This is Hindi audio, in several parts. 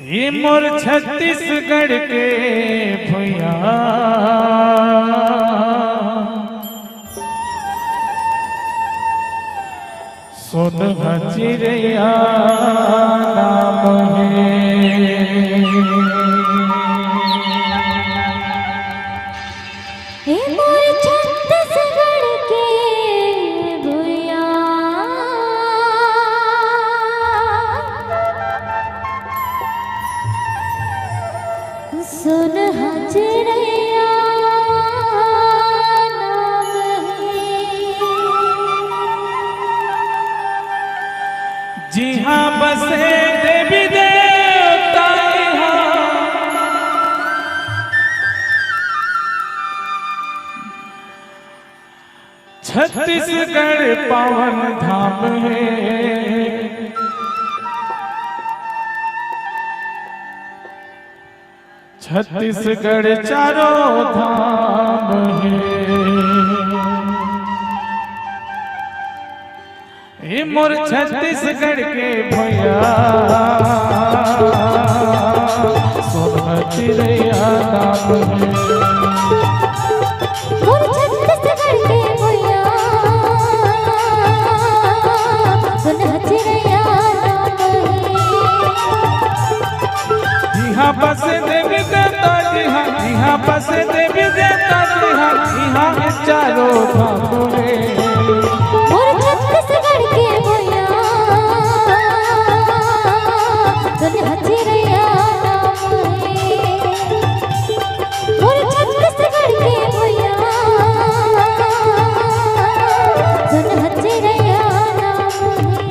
ये मोर छत्तीसगढ़ के भैया सोनहा चिड़िया नाम है। ये मोर छत्तीसगढ़ के भैया सोनहा चिड़िया नाम है। जी हाँ बसे देवी देवता यहाँ, छत्तीसगढ़ पावन धाम है। छत्तीसगढ़ चारों धाम है। ये मोर छत्तीसगढ़ के भैया सोनहा चिड़िया नाम है। मोर छत्तीसगढ़ के भैया सोनहा चिड़िया नाम है। यहाँ बस देवी देवता जी हाँ, यहाँ बस देवी देवता जी हाँ, यहाँ चारों धाम है। मोर छत्तीसगढ़ के भैया सोनहा चिड़िया नाम है। मोर छत्तीसगढ़ के भैया सोनहा चिड़िया नाम है।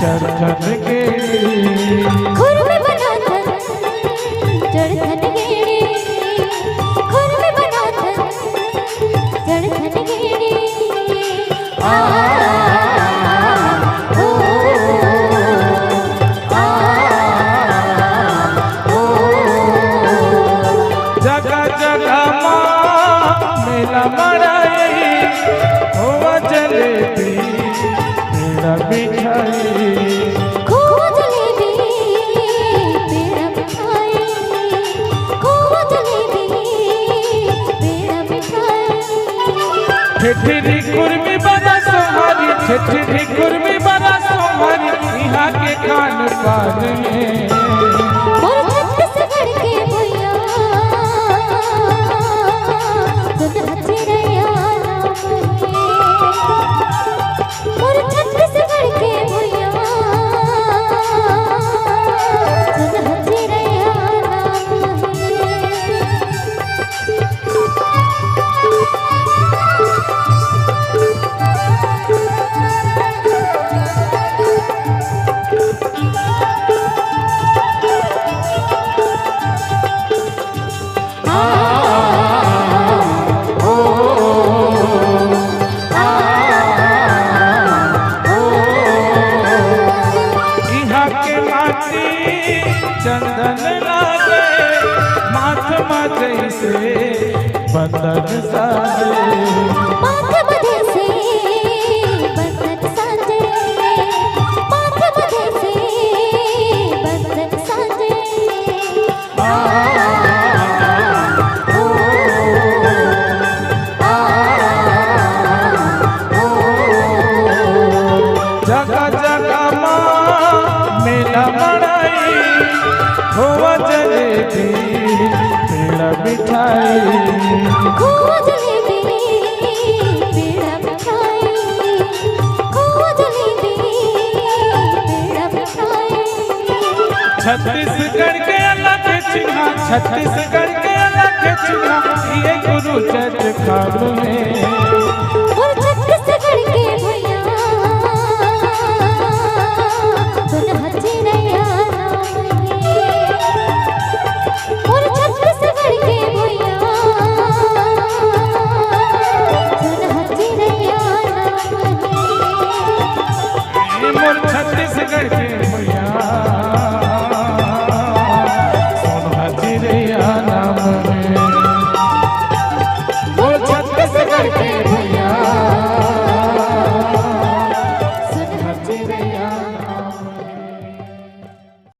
चढ़ के खुर में बना था चढ़न गेड़ी, खुर में बना था चढ़न गेड़ी। जगह जगह माँ मेला मराई होवा जलेबी मेरा मिठाई। खोवा जलेबी पेड़ा मिठाई, खोवा जलेबी पेड़ा मिठाई। ठेठरी कुर्मी बना सोहारी, ठेठरी कुर्मी बना सोहारी, यहाँ के खान पान में। मोर छत्तीसगढ़ के भैया सोनहा चिड़िया नाम है। मोर छत्तीसगढ़ के भैया सोनहा चिड़िया नाम है। यहाँ के माटी चंदन लागे माथ मधे से बंधन साजे। माथ मधे से बंधन साजे, माथ मधे खोवा जलेबी पेड़ा मिठाई खोवा जलेबी पेड़ा मिठाई, खोवा जलेबी पेड़ा मिठाई। छत्तीसगढ़ के अलग चिन्हा, छत्तीसगढ़ के अलग चिन्हा, ये गुरु चट खाब में। और छत्तीसगढ़ के भैया सुन हचरैया नाम है। और छत्तीसगढ़ के भैया सुन हचरैया नाम है। मोर छत्तीसगढ़ के